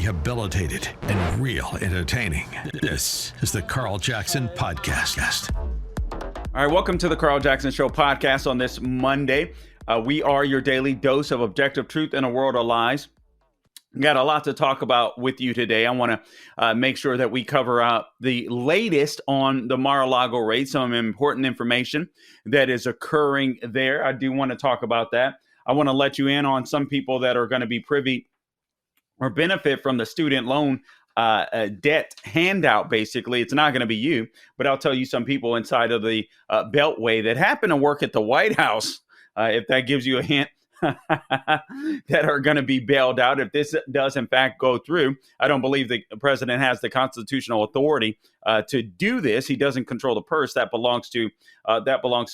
rehabilitated, and real entertaining. This is the Carl Jackson Podcast. All right, welcome to the Carl Jackson Show podcast on this Monday. We are your daily dose of objective truth in a world of lies. Got a lot to talk about with you today. I want to make sure that we cover out the latest on the Mar-a-Lago raid, some important information that is occurring there. I do want to talk about that. I want to let you in on some people that are going to be privy or benefit from the student loan debt handout. Basically, it's not going to be you, but I'll tell you some people inside of the Beltway that happen to work at the White House, if that gives you a hint, that are going to be bailed out if this does in fact go through. I don't believe the president has the constitutional authority to do this. He doesn't control the purse. That belongs to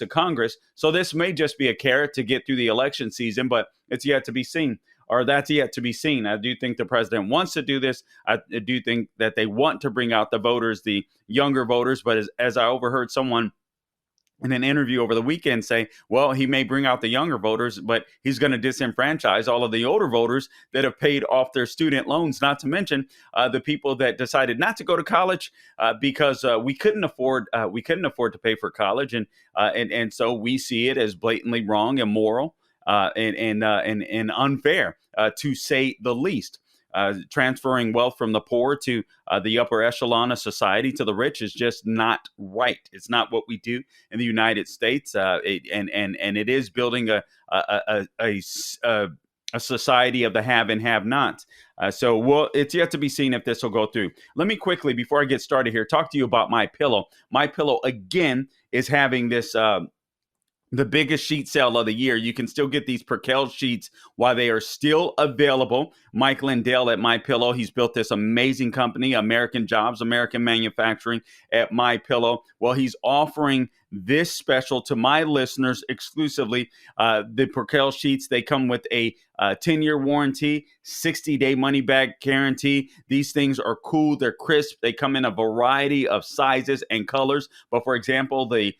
Congress. So this may just be a carrot to get through the election season, but it's yet to be seen. Or that's yet to be seen. I do think the president wants to do this. I do think that they want to bring out the voters, the younger voters. But as I overheard someone in an interview over the weekend say, well, he may bring out the younger voters, but he's going to disenfranchise all of the older voters that have paid off their student loans, not to mention the people that decided not to go to college because we couldn't afford to pay for college. And so we see it as blatantly wrong, immoral, and unfair, to say the least. Transferring wealth from the poor to the upper echelon of society to the rich is just not right. It's not what we do in the United States, and it is building a society of the have and have-nots. So it's yet to be seen if this will go through. Let me quickly, before I get started here, talk to you about My Pillow. My Pillow again is having this. The biggest sheet sale of the year. You can still get these Perkel sheets while they are still available. Mike Lindell at My Pillow, he's built this amazing company, American Jobs, American Manufacturing at My Pillow. Well, he's offering this special to my listeners exclusively. The Perkel sheets, they come with a 10-year warranty, 60-day money-back guarantee. These things are cool. They're crisp. They come in a variety of sizes and colors. But for example, the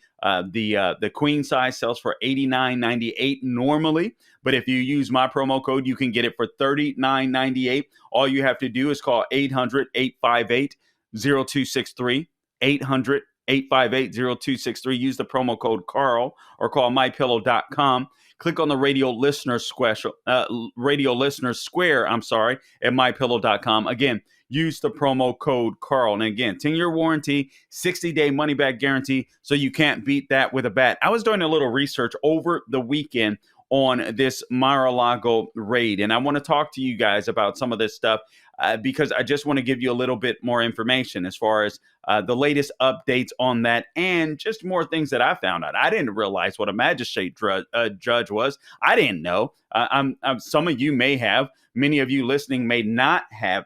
queen size sells for $89.98 normally. But if you use my promo code, you can get it for $39.98. All you have to do is call 800-858-0263, 800-858-0263. Use the promo code Carl or call mypillow.com. Click on the radio listeners square at mypillow.com. Again, use the promo code Carl. And again, 10-year warranty, 60-day money-back guarantee, so you can't beat that with a bat. I was doing a little research over the weekend on this Mar-a-Lago raid, and I want to talk to you guys about some of this stuff because I just want to give you a little bit more information as far as the latest updates on that and just more things that I found out. I didn't realize what a magistrate judge was. I didn't know. Some of you may have. Many of you listening may not have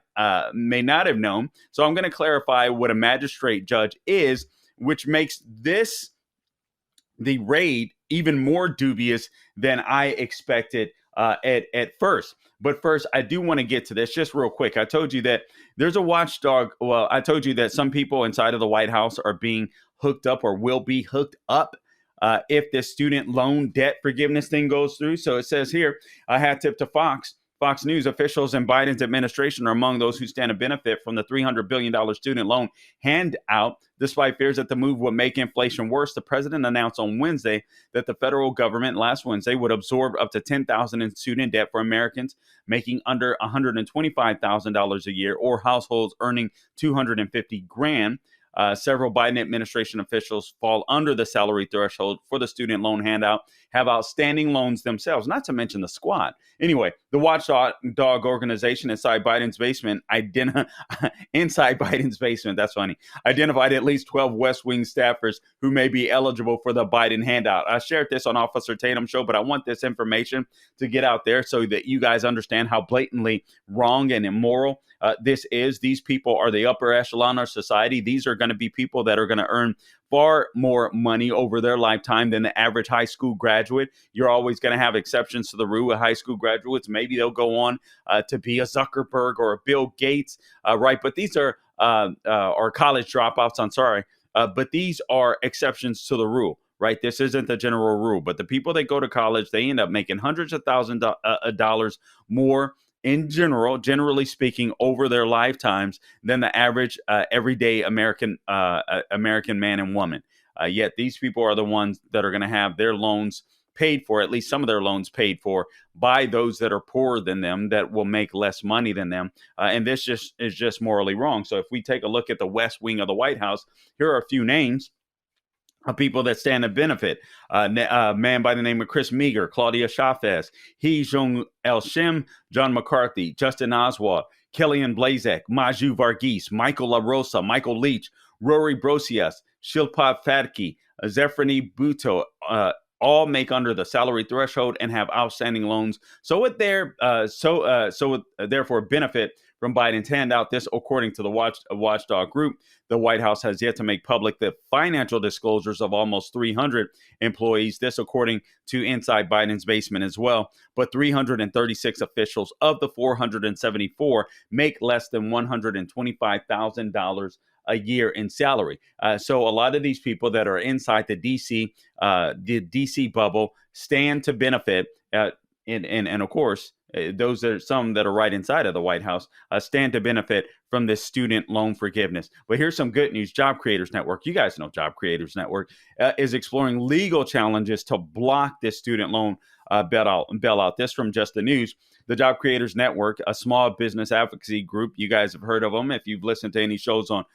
known. So I'm going to clarify what a magistrate judge is, which makes the raid even more dubious than I expected at first. But first, I do want to get to this just real quick. I told you that there's a watchdog. Well, I told you that some people inside of the White House are being hooked up or will be hooked up if the student loan debt forgiveness thing goes through. So it says here, I had tipped to Fox News, officials in Biden's administration are among those who stand to benefit from the $300 billion student loan handout. Despite fears that the move would make inflation worse, the president announced on Wednesday that the federal government last Wednesday would absorb up to $10,000 in student debt for Americans making under $125,000 a year or households earning $250,000. Several Biden administration officials fall under the salary threshold for the student loan handout, have outstanding loans themselves, not to mention the squad. Anyway, the watchdog organization inside Biden's basement, that's funny, identified at least 12 West Wing staffers who may be eligible for the Biden handout. I shared this on Officer Tatum's show, but I want this information to get out there so that you guys understand how blatantly wrong and immoral this is. These people are the upper echelon of society. These are going to be people that are going to earn far more money over their lifetime than the average high school graduate. You're always going to have exceptions to the rule with high school graduates. Maybe they'll go on to be a Zuckerberg or a Bill Gates, right? But these are college dropouts. I'm sorry. But these are exceptions to the rule, right? This isn't the general rule. But the people that go to college, they end up making hundreds of thousands of dollars more in general, generally speaking, over their lifetimes than the average everyday American man and woman. Yet these people are the ones that are going to have their loans paid for, at least some of their loans paid for, by those that are poorer than them, that will make less money than them. And this just is just morally wrong. So if we take a look at the West Wing of the White House, here are a few names of people that stand to benefit. A man by the name of Chris Meager, Claudia Chavez, Hee Jong El Shim, John McCarthy, Justin Oswald, Kellyanne Blazek, Maju Varghese, Michael LaRosa, Michael Leach, Rory Brosius, Shilpa Phadke, Zeffirni Bhutto, all make under the salary threshold and have outstanding loans. So would therefore benefit from Biden's handout. This, according to the Watchdog Group. The White House has yet to make public the financial disclosures of almost 300 employees. This, according to Inside Biden's Basement as well. But 336 officials of the 474 make less than $125,000 a year in salary. So a lot of these people that are inside the DC bubble stand to benefit. And of course, those are some that are right inside of the White House stand to benefit from this student loan forgiveness. But here's some good news. Job Creators Network, you guys know Job Creators Network, is exploring legal challenges to block this student loan bailout. This from Just the News. The Job Creators Network, a small business advocacy group, you guys have heard of them if you've listened to any shows on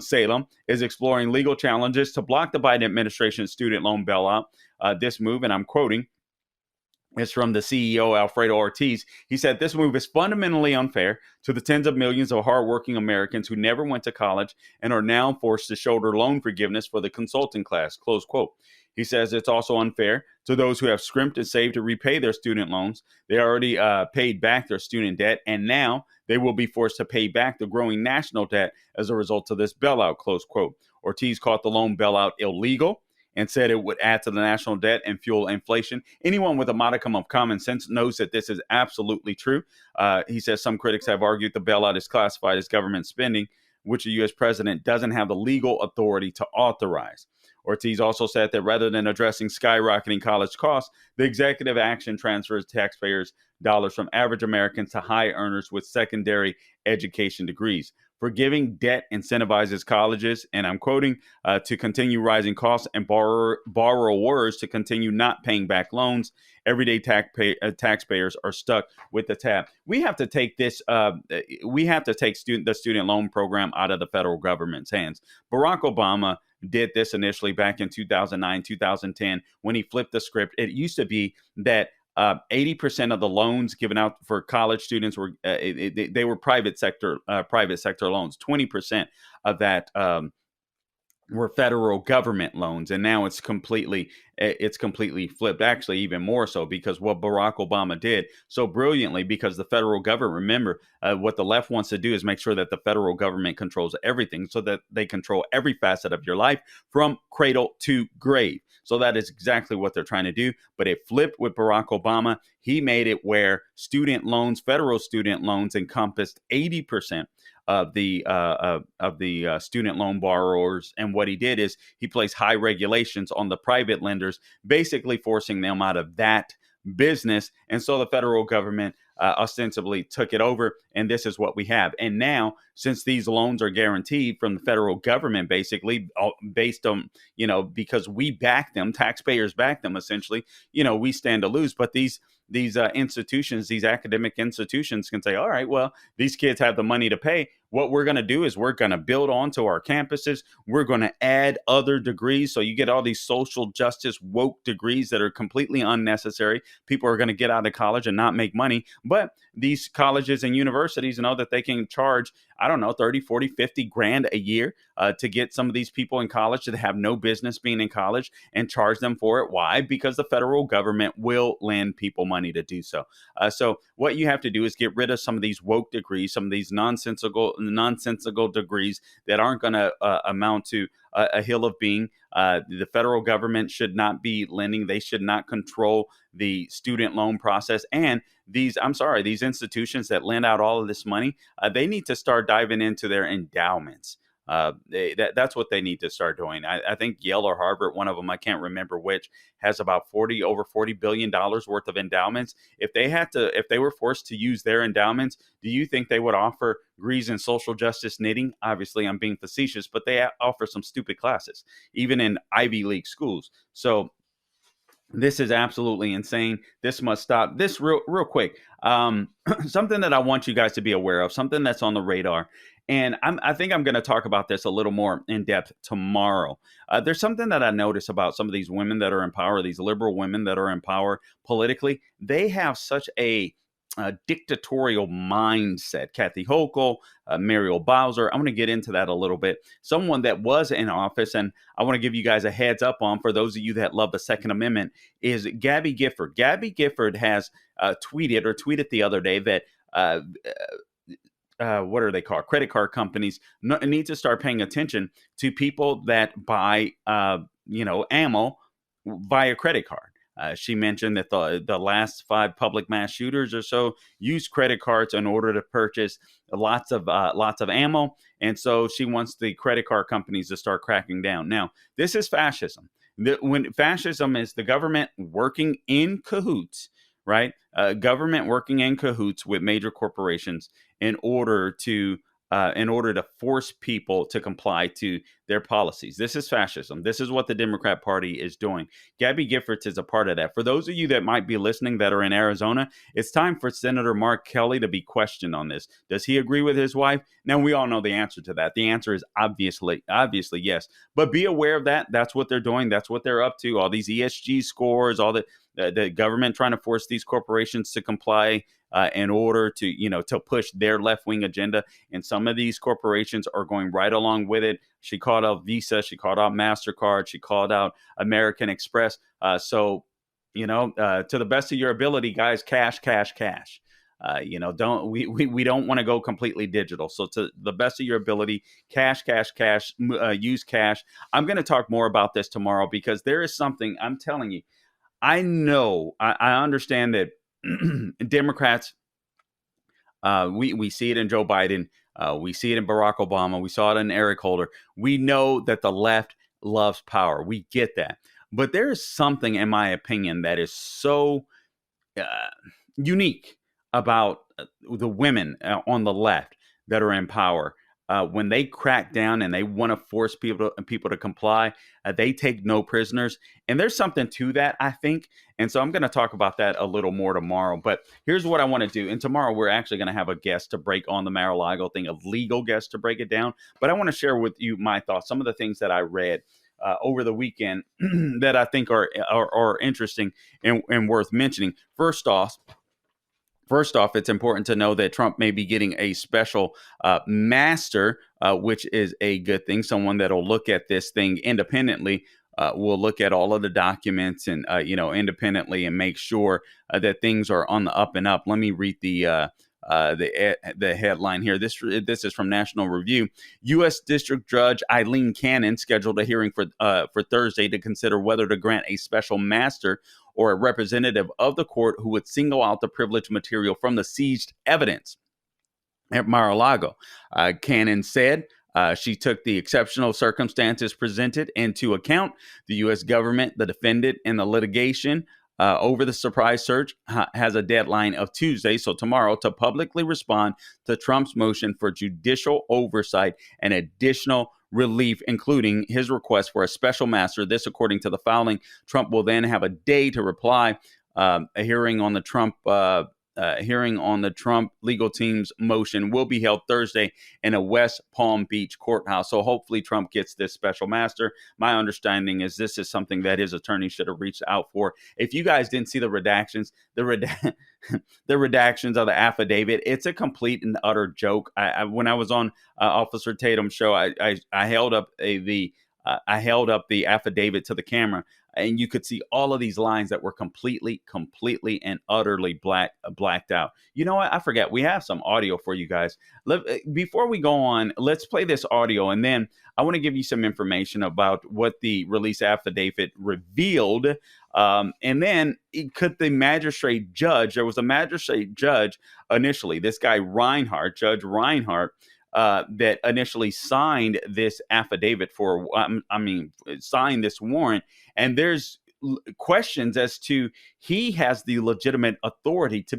Salem, is exploring legal challenges to block the Biden administration's student loan bailout. This move, and I'm quoting, is from the CEO, Alfredo Ortiz. He said, "This move is fundamentally unfair to the tens of millions of hardworking Americans who never went to college and are now forced to shoulder loan forgiveness for the consulting class," close quote. He says it's also unfair to those who have scrimped and saved to repay their student loans. They already paid back their student debt, and now they will be forced to pay back the growing national debt as a result of this bailout, close quote. Ortiz called the loan bailout illegal and said it would add to the national debt and fuel inflation. Anyone with a modicum of common sense knows that this is absolutely true. He says some critics have argued the bailout is classified as government spending, which the U.S. president doesn't have the legal authority to authorize. Ortiz also said that rather than addressing skyrocketing college costs, the executive action transfers taxpayers' dollars from average Americans to high earners with secondary education degrees. Forgiving debt incentivizes colleges, and I'm quoting, to continue rising costs and borrowers to continue not paying back loans. Everyday taxpayers are stuck with the tab. We have to take this. We have to take the student loan program out of the federal government's hands. Barack Obama did this initially back in 2009, 2010, when he flipped the script. It used to be that 80% of the loans given out for college students were they were private sector loans. 20% of that were federal government loans, and now it's completely flipped. Actually, even more so, because what Barack Obama did so brilliantly, because the federal government, remember, what the left wants to do is make sure that the federal government controls everything, so that they control every facet of your life from cradle to grave. So that is exactly what they're trying to do. But it flipped with Barack Obama. He made it where student loans, federal student loans, encompassed 80% of the student loan borrowers. And what he did is he placed high regulations on the private lenders, basically forcing them out of that business. And so the federal government ostensibly took it over, and this is what we have. And now, since these loans are guaranteed from the federal government, basically based on, because we back them, taxpayers back them, essentially, we stand to lose. But these institutions, these academic institutions can say, all right, well, these kids have the money to pay. What we're going to do is we're going to build onto our campuses. We're going to add other degrees. So you get all these social justice woke degrees that are completely unnecessary. People are going to get out of college and not make money. But these colleges and universities know that they can charge, 30, 40, 50 grand a year to get some of these people in college that have no business being in college, and charge them for it. Why? Because the federal government will lend people money to do so. So what you have to do is get rid of some of these woke degrees, some of these nonsensical degrees that aren't going to amount to a hill of being. The federal government should not be lending. They should not control the student loan process. And these institutions that lend out all of this money, they need to start diving into their endowments. That's what they need to start doing. I think Yale or Harvard, one of them, I can't remember which, has about over $40 billion worth of endowments. If they were forced to use their endowments, do you think they would offer degrees in social justice knitting? Obviously, I'm being facetious, but they offer some stupid classes, even in Ivy League schools. So this is absolutely insane. This must stop. This real quick. Something that I want you guys to be aware of, something that's on the radar. And I think I'm going to talk about this a little more in depth tomorrow. There's something that I notice about some of these women that are in power, these liberal women that are in power politically. They have such a dictatorial mindset. Kathy Hochul, Muriel Bowser. I'm going to get into that a little bit. Someone that was in office, and I want to give you guys a heads up on, for those of you that love the Second Amendment, is Gabby Gifford. Gabby Gifford has tweeted the other day that what are they called? Credit card companies need to start paying attention to people that buy ammo via credit card. She mentioned that the last 5 public mass shooters or so used credit cards in order to purchase lots of ammo, and so she wants the credit card companies to start cracking down. Now, this is fascism. When fascism is the government working in cahoots, right? Government working in cahoots with major corporations in order to force people to comply to their policies. This is fascism. This is what the Democrat Party is doing. Gabby Giffords is a part of that. For those of you that might be listening that are in Arizona, it's time for Senator Mark Kelly to be questioned on this. Does he agree with his wife? Now, we all know the answer to that. The answer is obviously yes. But be aware of that. That's what they're doing. That's what they're up to. All these ESG scores, all the government trying to force these corporations to comply in order to push their left-wing agenda. And some of these corporations are going right along with it. She called out Visa. She called out MasterCard. She called out American Express. So, to the best of your ability, guys, cash. We don't want to go completely digital. So to the best of your ability, cash, use cash. I'm going to talk more about this tomorrow, because there is something, I'm telling you, I understand that Democrats, we see it in Joe Biden. We see it in Barack Obama. We saw it in Eric Holder. We know that the left loves power. We get that. But there is something, in my opinion, that is so unique about the women on the left that are in power. When they crack down and they want to force people to comply, they take no prisoners. And there's something to that, I think. And so I'm going to talk about that a little more tomorrow. But here's what I want to do. And tomorrow we're actually going to have a guest to break on the Mar-a-Lago thing, a legal guest to break it down. But I want to share with you my thoughts, some of the things that I read over the weekend that I think are interesting and worth mentioning. First off, it's important to know that Trump may be getting a special master, which is a good thing. Someone that will look at this thing independently, will look at all of the documents and independently and make sure that things are on the up and up. Let me read the headline here. This is from National Review. U.S. District Judge Eileen Cannon scheduled a hearing for Thursday to consider whether to grant a special master or a representative of the court who would single out the privileged material from the seized evidence at Mar-a-Lago. Cannon said she took the exceptional circumstances presented into account. The U.S. government, the defendant, and the litigation over the surprise search has a deadline of Tuesday, so tomorrow, to publicly respond to Trump's motion for judicial oversight and additional relief, including his request for a special master. This, according to the filing. Trump will then have a day to reply. A hearing on the Trump legal team's motion will be held Thursday in a West Palm Beach courthouse. So hopefully Trump gets this special master. My understanding is this is something that his attorney should have reached out for. If you guys didn't see the redactions, the redactions of the affidavit, it's a complete and utter joke. When I was on Officer Tatum's show, I held up the affidavit to the camera, and you could see all of these lines that were completely and utterly blacked out. You know what? I forget. We have some audio for you guys. Before we go on, let's play this audio, and then I want to give you some information about what the release affidavit revealed. And then could the magistrate judge, there was a magistrate judge initially, this guy Reinhardt, Judge Reinhardt, that initially signed this affidavit signed this warrant. And there's questions as to he has the legitimate authority to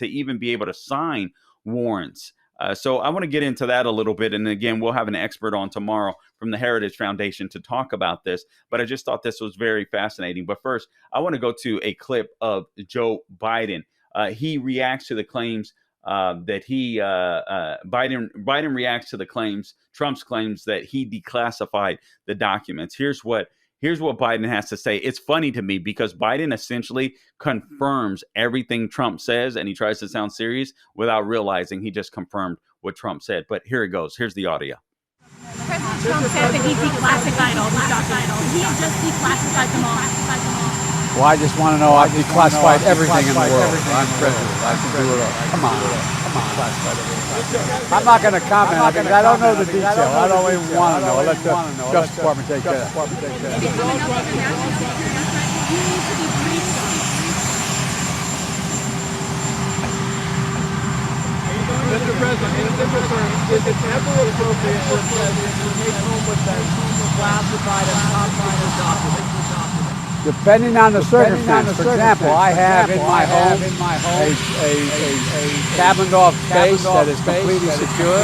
even be able to sign warrants. So I want to get into that a little bit. And again, we'll have an expert on tomorrow from the Heritage Foundation to talk about this. But I just thought this was very fascinating. But first, I want to go to a clip of Joe Biden. He reacts to the claims Biden reacts to the claims, Trump's claims that he declassified the documents. Here's what Biden has to say. It's funny to me because Biden essentially confirms everything Trump says, and he tries to sound serious without realizing he just confirmed what Trump said. But here it goes. Here's the audio. President Trump said that he declassified all these documents. He had just declassified them all. Well, I just want to know I've declassified everything in the world. I'm president. I can do it all. Come on. I'm not going to comment on it. I don't know the detail. I don't even want to know. Let the Justice Department take care of Mr. President, in simple terms, is it ever appropriate for a president to take home with them classified and top-secret documents? Depending on the circumstance. For example, I have in my home a cabined-off space that is completely secure.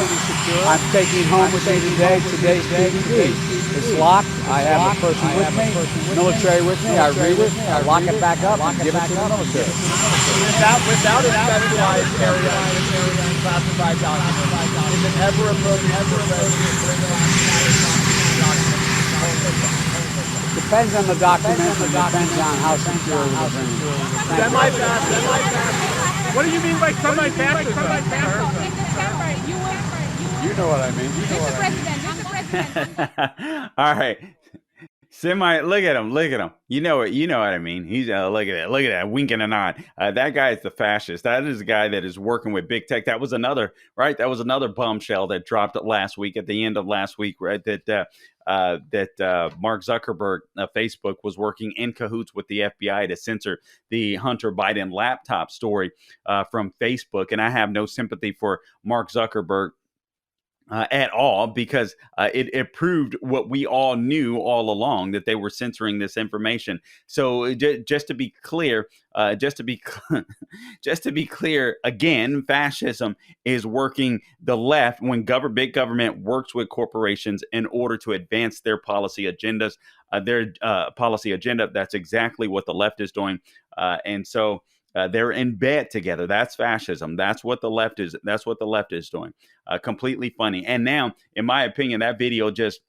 I'm taking home with me today today's DVD. It's locked. I have a person with me, military with me. I read it, I lock it back up, and give it to the military. Without a specialized area in classified documents, is it ever appropriate for a president to bring classified documents? Depends on the document. It depends on how secure it is. Semi-fast. What do you mean by semi-fast? You know what I mean. Mr. President. All right. Look at him. You know what I mean. He's look at that, winking a nod. That guy is the fascist. That is the guy that is working with big tech. That was another bombshell that dropped last week, at the end of last week, right? That Mark Zuckerberg, Facebook, was working in cahoots with the FBI to censor the Hunter Biden laptop story from Facebook. And I have no sympathy for Mark Zuckerberg at all, because it proved what we all knew all along, that they were censoring this information. So just to be clear, again, fascism is working the left when big government works with corporations in order to advance their policy agendas, That's exactly what the left is doing, and so. They're in bed together. That's fascism. That's what the left is. That's what the left is doing. Completely funny. And now, in my opinion, that video just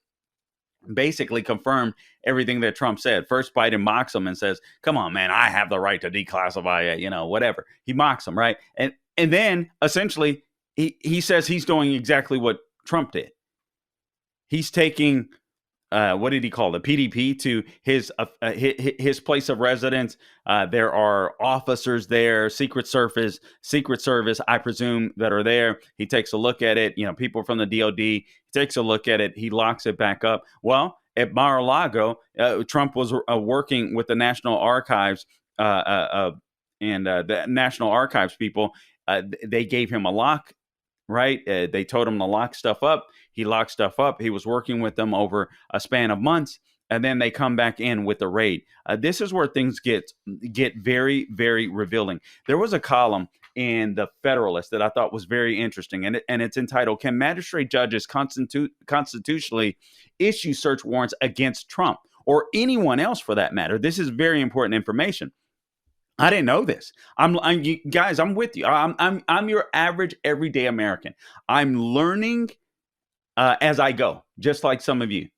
basically confirmed everything that Trump said. First, Biden mocks him and says, "Come on, man, I have the right to declassify it." Whatever. He mocks him, right? And then essentially he says he's doing exactly what Trump did. He's taking. What did he call the PDP to his place of residence? There are officers there, Secret Service, I presume, that are there. He takes a look at it. People from the DOD. He takes a look at it. He locks it back up. Well, at Mar-a-Lago, Trump was working with the National Archives and the National Archives people. They gave him a lock. Right? They told him to lock stuff up. He locked stuff up. He was working with them over a span of months, and then they come back in with the raid. This is where things get very, very revealing. There was a column in the Federalist that I thought was very interesting, and it's entitled, "Can Magistrate Judges Constitutionally Issue Search Warrants Against Trump, or anyone else for that matter?" This is very important information. I didn't know this. Guys, I'm with you. I'm your average everyday American. I'm learning as I go, just like some of you.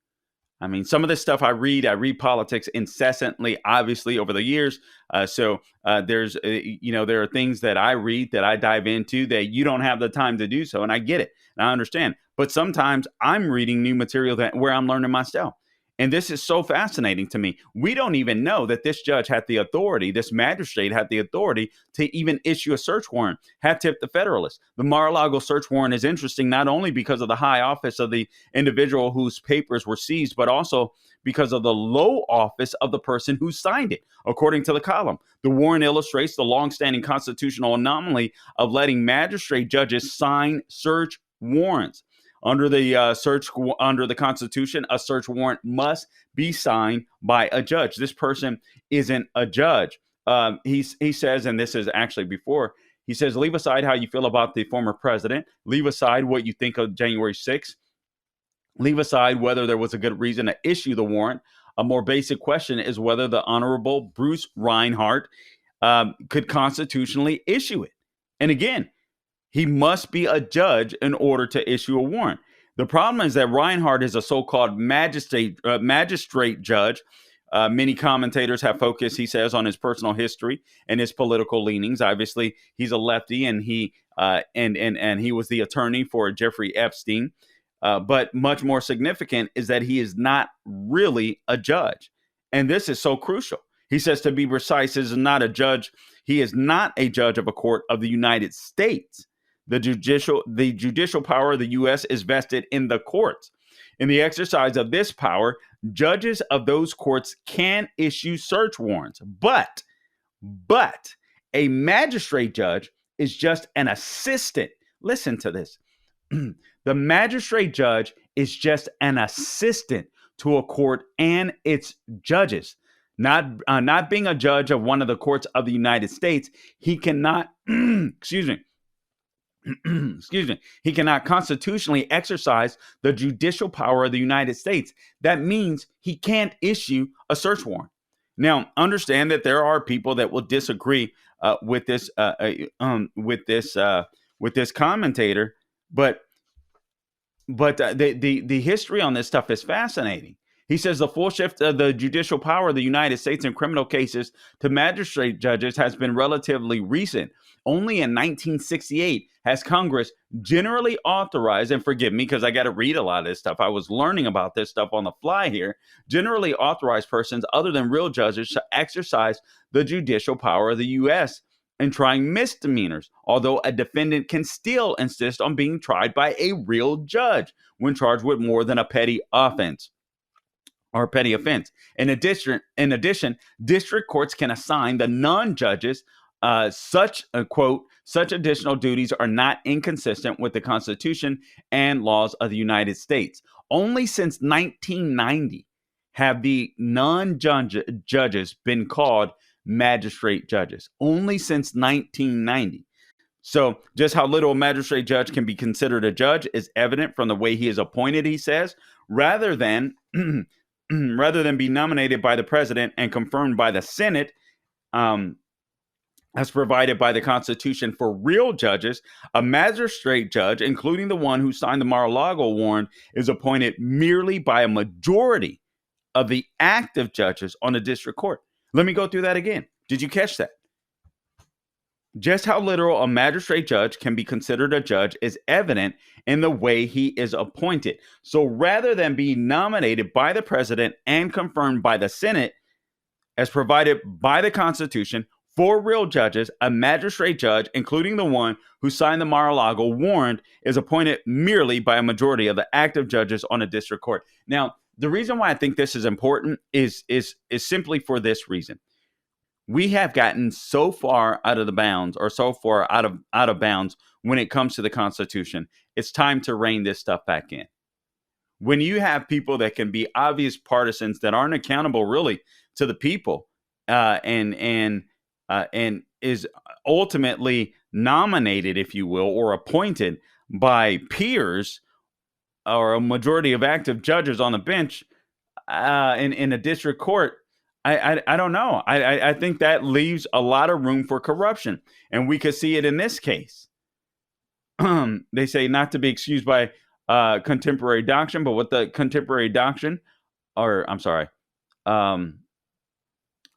I mean, some of this stuff I read politics incessantly, obviously, over the years. So there are things that I read that I dive into that you don't have the time to do so. And I get it. And I understand. But sometimes I'm reading new material where I'm learning myself. And this is so fascinating to me. We don't even know that this judge had the authority, this magistrate had the authority to even issue a search warrant. Hat tip the Federalist. The Mar-a-Lago search warrant is interesting not only because of the high office of the individual whose papers were seized, but also because of the low office of the person who signed it. According to the column, the warrant illustrates the longstanding constitutional anomaly of letting magistrate judges sign search warrants. Under the Constitution, a search warrant must be signed by a judge. This person isn't a judge. He says, and this is actually before, he says, leave aside how you feel about the former president. Leave aside what you think of January 6th. Leave aside whether there was a good reason to issue the warrant. A more basic question is whether the Honorable Bruce Reinhart could constitutionally issue it. And again, he must be a judge in order to issue a warrant. The problem is that Reinhart is a so-called magistrate judge. Many commentators have focused, he says, on his personal history and his political leanings. Obviously, he's a lefty, and he was the attorney for Jeffrey Epstein. But much more significant is that he is not really a judge. And this is so crucial. He says, to be precise, he is not a judge. He is not a judge of a court of the United States. The judicial power of the U.S. is vested in the courts. In the exercise of this power, judges of those courts can issue search warrants. But a magistrate judge is just an assistant. Listen to this. The magistrate judge is just an assistant to a court and its judges. Not being a judge of one of the courts of the United States, he cannot, he cannot constitutionally exercise the judicial power of the United States. That means he can't issue a search warrant. Now, understand that there are people that will disagree with this commentator, but the history on this stuff is fascinating. He says the full shift of the judicial power of the United States in criminal cases to magistrate judges has been relatively recent. Only in 1968 has Congress generally authorized, and forgive me because I got to read a lot of this stuff. I was learning about this stuff on the fly here. Generally authorized persons other than real judges to exercise the judicial power of the U.S. in trying misdemeanors, although a defendant can still insist on being tried by a real judge when charged with more than a petty offense. In addition, district courts can assign the non-judges such additional duties are not inconsistent with the Constitution and laws of the United States. Only since 1990 have the non-judges been called magistrate judges. Only since 1990. So just how little a magistrate judge can be considered a judge is evident from the way he is appointed, he says, rather than be nominated by the president and confirmed by the Senate, as provided by the Constitution for real judges. A magistrate judge, including the one who signed the Mar-a-Lago warrant, is appointed merely by a majority of the active judges on the district court. Let me go through that again. Did you catch that? Just how literal a magistrate judge can be considered a judge is evident in the way he is appointed. So rather than being nominated by the president and confirmed by the Senate, as provided by the Constitution, for real judges, a magistrate judge, including the one who signed the Mar-a-Lago warrant, is appointed merely by a majority of the active judges on a district court. Now, the reason why I think this is important is simply for this reason. We have gotten so far out of the bounds, or so far out of bounds when it comes to the Constitution. It's time to rein this stuff back in. When you have people that can be obvious partisans that aren't accountable really to the people, and is ultimately nominated, if you will, or appointed by peers or a majority of active judges on the bench in a district court, I don't know. I think that leaves a lot of room for corruption, and we could see it in this case. They say not to be excused by contemporary doctrine, but what the contemporary doctrine,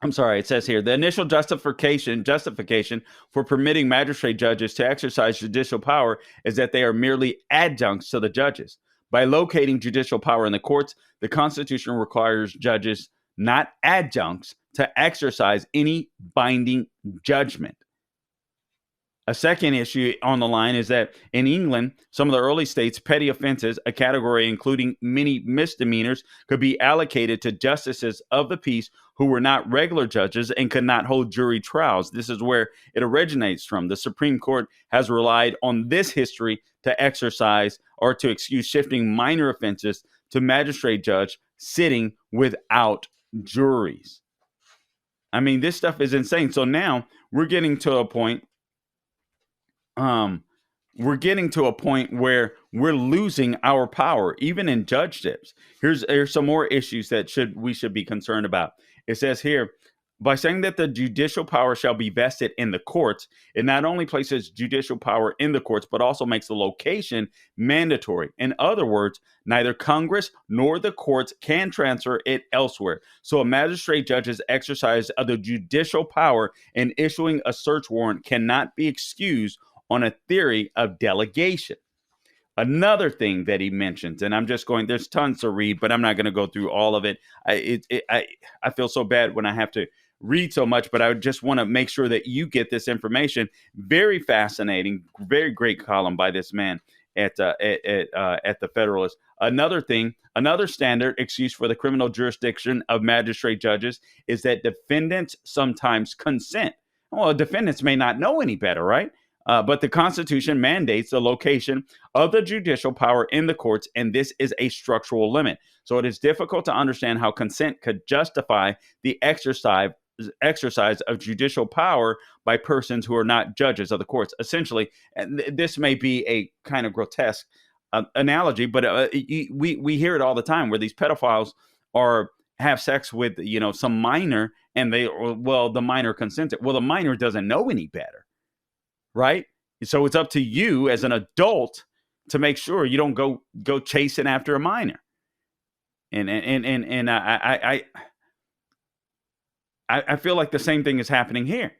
it says here, the initial justification for permitting magistrate judges to exercise judicial power is that they are merely adjuncts to the judges. By locating judicial power in the courts, the Constitution requires judges, not adjuncts, to exercise any binding judgment. A second issue on the line is that in England, some of the early states, petty offenses, a category including many misdemeanors, could be allocated to justices of the peace who were not regular judges and could not hold jury trials. This is where it originates from. The Supreme Court has relied on this history to exercise or to excuse shifting minor offenses to magistrate judge sitting without juries. I mean, this stuff is insane. So now we're getting to a point where we're losing our power, even in judgeships. Here's some more issues that we should be concerned about. It says here, by saying that the judicial power shall be vested in the courts, it not only places judicial power in the courts, but also makes the location mandatory. In other words, neither Congress nor the courts can transfer it elsewhere. So a magistrate judge's exercise of the judicial power in issuing a search warrant cannot be excused on a theory of delegation. Another thing that he mentions, and I'm just going, there's tons to read, but I'm not going to go through all of it. I feel so bad when I have to read so much, but I just want to make sure that you get this information. Very fascinating, very great column by this man at the Federalist. Another standard excuse for the criminal jurisdiction of magistrate judges is that defendants sometimes consent. Well, defendants may not know any better, right? But the Constitution mandates the location of the judicial power in the courts, and this is a structural limit. So it is difficult to understand how consent could justify the exercise of judicial power by persons who are not judges of the courts. Essentially, and this may be a kind of grotesque analogy, but we hear it all the time where these pedophiles have sex with some minor, and the minor consented. Well, the minor doesn't know any better. Right? So it's up to you as an adult to make sure you don't go chasing after a minor. And I feel like the same thing is happening here.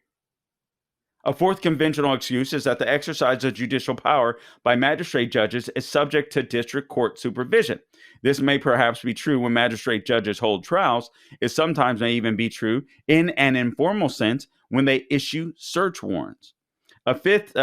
A fourth conventional excuse is that the exercise of judicial power by magistrate judges is subject to district court supervision. This may perhaps be true when magistrate judges hold trials. It sometimes may even be true in an informal sense when they issue search warrants. A fifth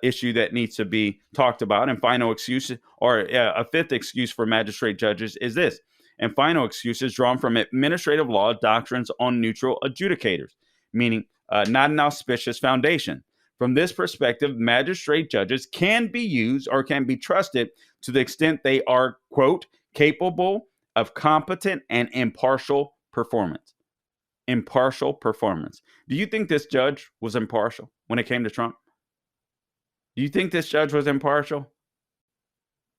issue that needs to be talked about, and final excuse, or a fifth excuse for magistrate judges is this, and final excuse is drawn from administrative law doctrines on neutral adjudicators, meaning not an auspicious foundation. From this perspective, magistrate judges can be used or can be trusted to the extent they are, quote, capable of competent and impartial performance. Impartial performance. Do you think this judge was impartial when it came to Trump? Do you think this judge was impartial?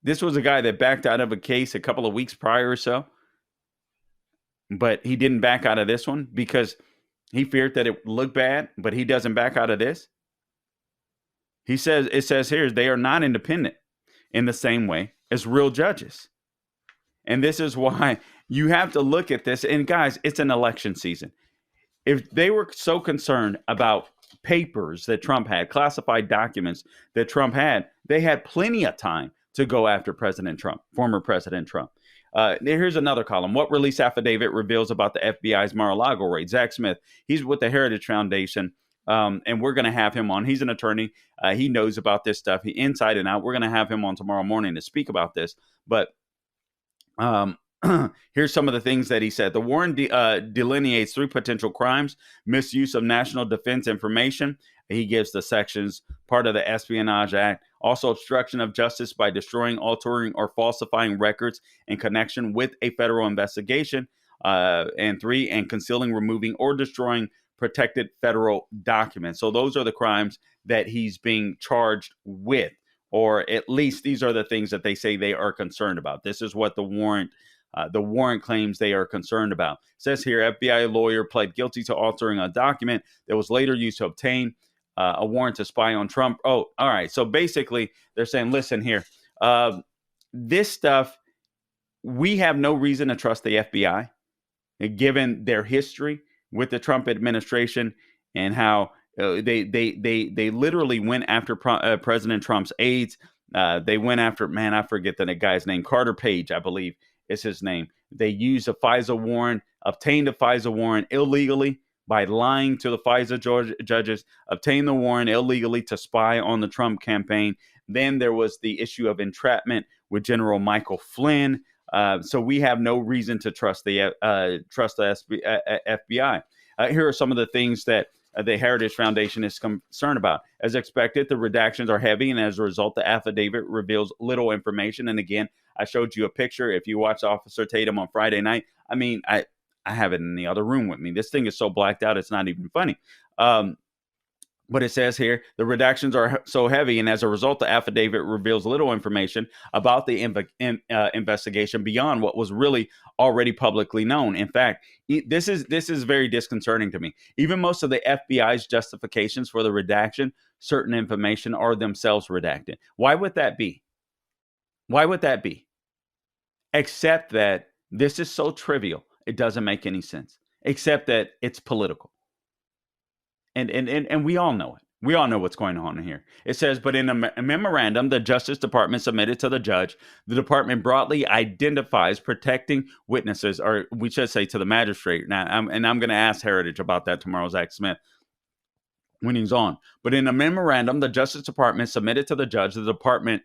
This was a guy that backed out of a case a couple of weeks prior or so, but he didn't back out of this one because he feared that it looked bad, but he doesn't back out of this. It says here, they are not independent in the same way as real judges. And this is why you have to look at this. And guys, it's an election season. If they were so concerned about papers that Trump had, classified documents that Trump had, they had plenty of time to go after President Trump, former President Trump. Here's another column. What release affidavit reveals about the FBI's Mar-a-Lago raid? Zach Smith, he's with the Heritage Foundation, and we're going to have him on. He's an attorney. He knows about this stuff, inside and out. We're going to have him on tomorrow morning to speak about this. But here's some of the things that he said. The warrant delineates 3 potential crimes: misuse of national defense information. He gives the sections, part of the Espionage Act. Also, obstruction of justice by destroying, altering, or falsifying records in connection with a federal investigation. And 3, and concealing, removing, or destroying protected federal documents. So those are the crimes that he's being charged with, or at least these are the things that they say they are concerned about. This is what the warrant claims they are concerned about. It says here, FBI lawyer pled guilty to altering a document that was later used to obtain a warrant to spy on Trump. Oh, all right. So basically, they're saying, listen here, this stuff, we have no reason to trust the FBI, given their history with the Trump administration and how they literally went after President Trump's aides. They went after, I forget the guy's name, Carter Page, I believe is his name. They used a FISA warrant, obtained a FISA warrant illegally, by lying to the FISA judges, obtained the warrant illegally to spy on the Trump campaign. Then there was the issue of entrapment with General Michael Flynn. So we have no reason to trust the FBI. Here are some of the things that the Heritage Foundation is concerned about. As expected, the redactions are heavy, and as a result, the affidavit reveals little information. And again, I showed you a picture. If you watched Officer Tatum on Friday night, I mean, I have it in the other room with me. This thing is so blacked out, it's not even funny. But it says here, the redactions are so heavy, and as a result, the affidavit reveals little information about the investigation beyond what was really already publicly known. In fact, this is very disconcerting to me. Even most of the FBI's justifications for the redaction, certain information are themselves redacted. Why would that be? Why would that be? Except that this is so trivial, it doesn't make any sense. Except that it's political. And we all know it. We all know what's going on here. It says, but in a memorandum the Justice Department submitted to the judge, the department broadly identifies protecting witnesses, or we should say to the magistrate. Now, I'm going to ask Heritage about that tomorrow, Zach Smith, when he's on. But in a memorandum the Justice Department submitted to the judge, the department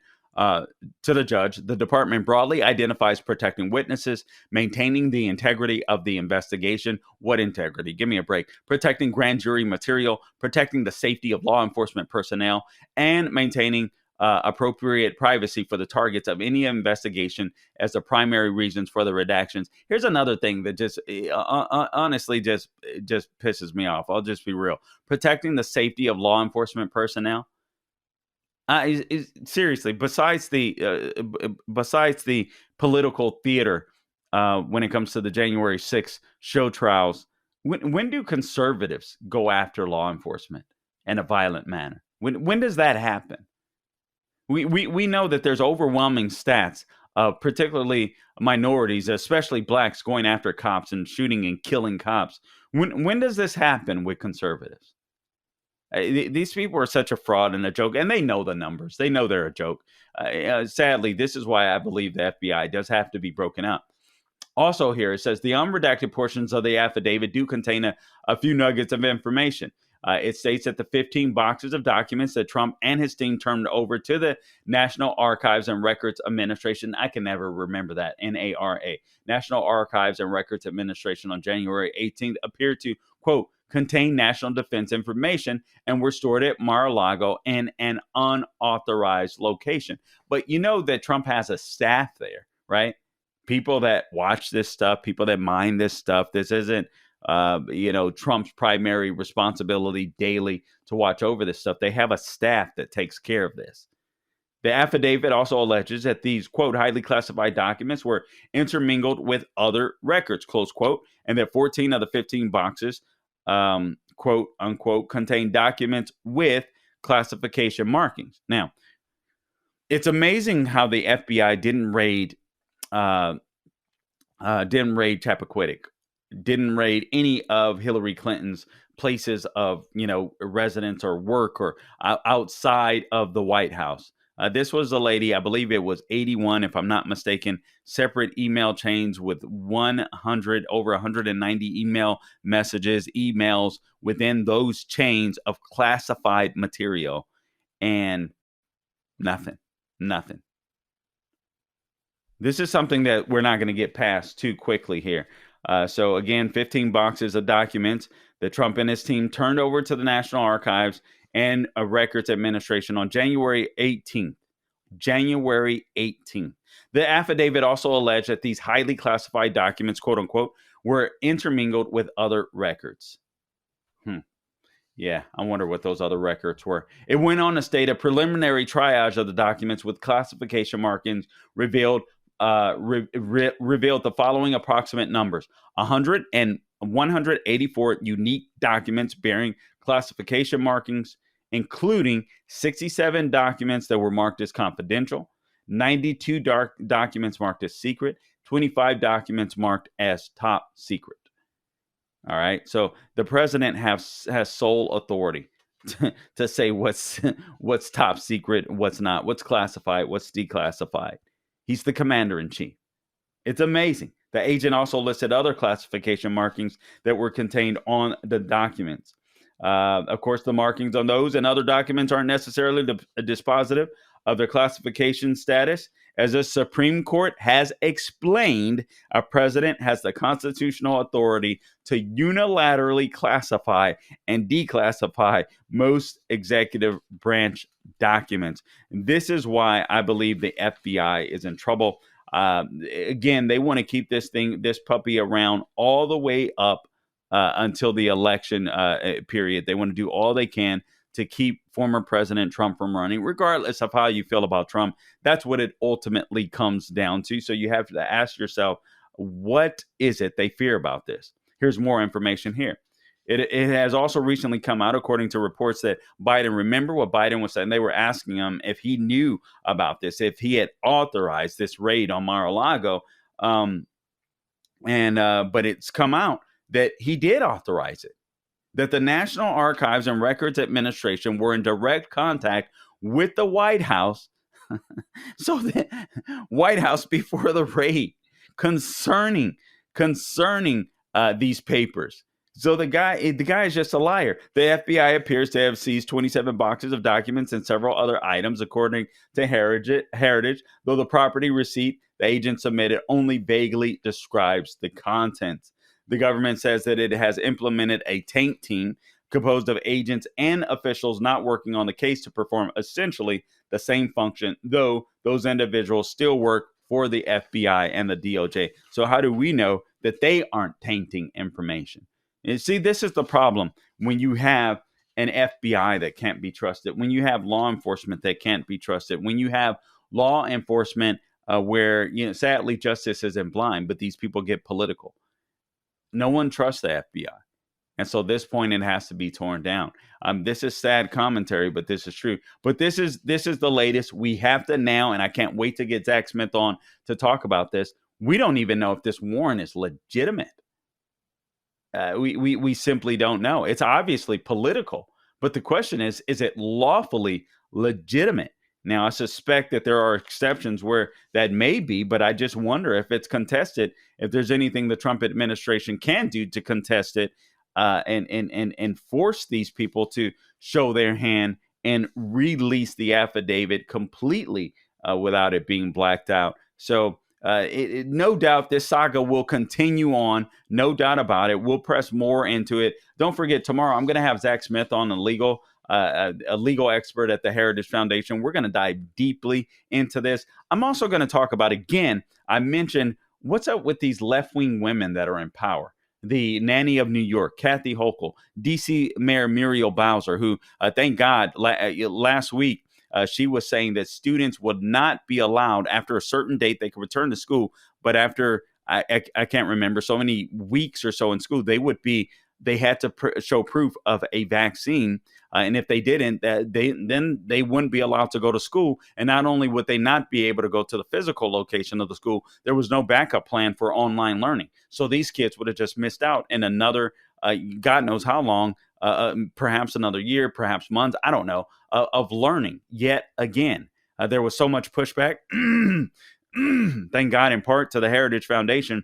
broadly identifies protecting witnesses, maintaining the integrity of the investigation. What integrity? Give me a break. Protecting grand jury material, protecting the safety of law enforcement personnel, and maintaining appropriate privacy for the targets of any investigation as the primary reasons for the redactions. Here's another thing that just honestly just pisses me off. I'll just be real. Protecting the safety of law enforcement personnel. Seriously, besides the political theater, when it comes to the January 6th show trials, when do conservatives go after law enforcement in a violent manner? When does that happen? We know that there's overwhelming stats of particularly minorities, especially blacks, going after cops and shooting and killing cops. When does this happen with conservatives? These people are such a fraud and a joke, and they know the numbers. They know they're a joke. Sadly, this is why I believe the FBI does have to be broken up. Also here, it says the unredacted portions of the affidavit do contain a few nuggets of information. It states that the 15 boxes of documents that Trump and his team turned over to the National Archives and Records Administration, I can never remember that, NARA, National Archives and Records Administration, on January 18th appear to, quote, contain national defense information and were stored at Mar-a-Lago in an unauthorized location. But you know that Trump has a staff there, right? People that watch this stuff, people that mine this stuff. This isn't, Trump's primary responsibility daily to watch over this stuff. They have a staff that takes care of this. The affidavit also alleges that these, quote, highly classified documents were intermingled with other records, close quote, and that 14 of the 15 boxes, quote unquote, contain documents with classification markings. Now, it's amazing how the FBI didn't raid Chappaquiddick, didn't raid any of Hillary Clinton's places of, residence or work or outside of the White House. This was a lady, I believe it was 81, if I'm not mistaken, separate email chains with over 190 emails within those chains of classified material, and nothing. This is something that we're not going to get past too quickly here. So again, 15 boxes of documents that Trump and his team turned over to the National Archives and Records Administration on January 18th. The affidavit also alleged that these highly classified documents, quote unquote, were intermingled with other records. Yeah, I wonder what those other records were. It went on to state a preliminary triage of the documents with classification markings revealed the following approximate numbers: 100 and 184 unique documents bearing classification markings, including 67 documents that were marked as confidential, 92 documents marked as secret, 25 documents marked as top secret. All right, so the president has sole authority to say what's top secret, what's not, what's classified, what's declassified. He's the commander in chief. It's amazing. The agent also listed other classification markings that were contained on the documents. Of course, the markings on those and other documents aren't necessarily dispositive of their classification status. As the Supreme Court has explained, a president has the constitutional authority to unilaterally classify and declassify most executive branch documents. And this is why I believe the FBI is in trouble. Again, they want to keep this puppy around all the way up until the election period. They want to do all they can to keep former President Trump from running, regardless of how you feel about Trump. That's what it ultimately comes down to. So you have to ask yourself, what is it they fear about this? Here's more information here. It has also recently come out, according to reports, that Biden, remember what Biden was saying? They were asking him if he knew about this, if he had authorized this raid on Mar-a-Lago. But it's come out that he did authorize it, that the National Archives and Records Administration were in direct contact with the White House. So the White House before the raid concerning these papers. So the guy is just a liar. The FBI appears to have seized 27 boxes of documents and several other items, according to Heritage, though the property receipt the agent submitted only vaguely describes the contents. The government says that it has implemented a tank team composed of agents and officials not working on the case to perform essentially the same function, though those individuals still work for the FBI and the DOJ. So how do we know that they aren't tainting information? You see, this is the problem when you have an FBI that can't be trusted, when you have law enforcement that can't be trusted, when you have law enforcement where, sadly, justice isn't blind, but these people get political. No one trusts the FBI. And so at this point, it has to be torn down. This is sad commentary, but this is true. But this is the latest. We have to now, and I can't wait to get Zach Smith on to talk about this. We don't even know if this warrant is legitimate. We simply don't know. It's obviously political. But the question is it lawfully legitimate? Now, I suspect that there are exceptions where that may be, but I just wonder if it's contested, if there's anything the Trump administration can do to contest it and force these people to show their hand and release the affidavit completely without it being blacked out. So no doubt this saga will continue on. No doubt about it. We'll press more into it. Don't forget, tomorrow I'm going to have Zach Smith on, a legal expert at the Heritage Foundation. We're going to dive deeply into this. I'm also going to talk about, again, I mentioned what's up with these left-wing women that are in power. The nanny of New York, Kathy Hochul, D.C. Mayor Muriel Bowser, who, thank God, last week, she was saying that students would not be allowed after a certain date. They could return to school, but after, I can't remember, so many weeks or so in school, they had to show proof of a vaccine. And if they didn't, then they wouldn't be allowed to go to school. And not only would they not be able to go to the physical location of the school, there was no backup plan for online learning. So these kids would have just missed out in another, God knows how long, perhaps another year, perhaps months, I don't know, of learning. Yet again, there was so much pushback. Thank God, in part to the Heritage Foundation,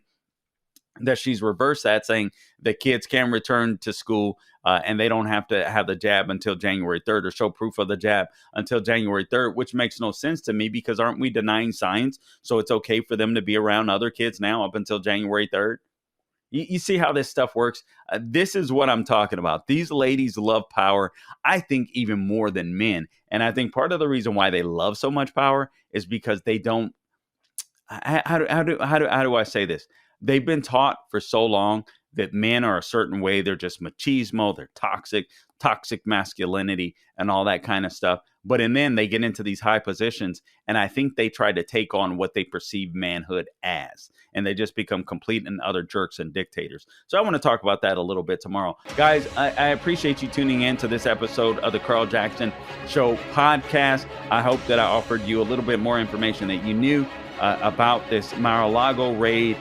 that she's reversed that, saying that kids can return to school and they don't have to have the jab until January 3rd or show proof of the jab until January 3rd, which makes no sense to me, because aren't we denying science? So it's okay for them to be around other kids now up until January 3rd. You see how this stuff works? This is what I'm talking about. These ladies love power, I think, even more than men. And I think part of the reason why they love so much power is because they don't. How do I say this? They've been taught for so long that men are a certain way. They're just machismo. They're toxic masculinity and all that kind of stuff. But then they get into these high positions, and I think they try to take on what they perceive manhood as, and they just become complete and utter jerks and dictators. So I want to talk about that a little bit tomorrow. Guys, I appreciate you tuning in to this episode of the Carl Jackson Show podcast. I hope that I offered you a little bit more information that you knew about this Mar-a-Lago raid,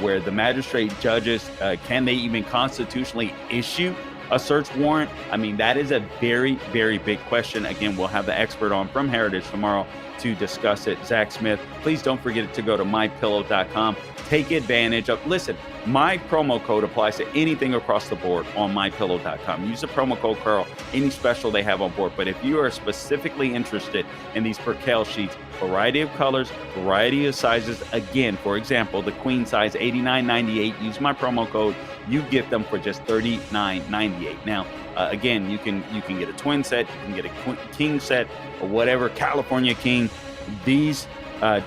where the magistrate judges, can they even constitutionally issue a search warrant? I mean, that is a very, very big question. Again, we'll have the expert on from Heritage tomorrow to discuss it. Zach Smith, please don't forget to go to mypillow.com. Take advantage of, listen, my promo code applies to anything across the board on mypillow.com. Use the promo code Carl, any special they have on board. But if you are specifically interested in these percale sheets, variety of colors, variety of sizes, again, for example, the queen size $89.98, use my promo code, you get them for just $39.98. Now, again, you can get a twin set, you can get a king set, or whatever, California king. These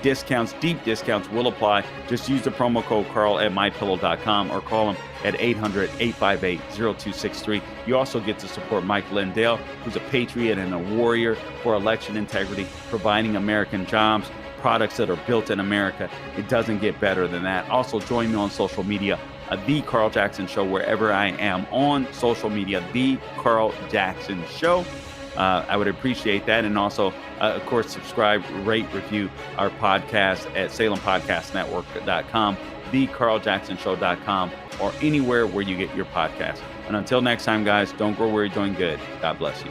discounts, deep discounts will apply. Just use the promo code Carl at mypillow.com or call them at 800-858-0263. You also get to support Mike Lindell, who's a patriot and a warrior for election integrity, providing American jobs, products that are built in America. It doesn't get better than that. Also, join me on social media, The Carl Jackson Show, wherever I am on social media, The Carl Jackson Show. I would appreciate that. And also, of course, subscribe, rate, review our podcast at SalemPodcastNetwork.com, TheCarlJacksonShow.com, or anywhere where you get your podcast. And until next time, guys, don't grow weary doing good. God bless you.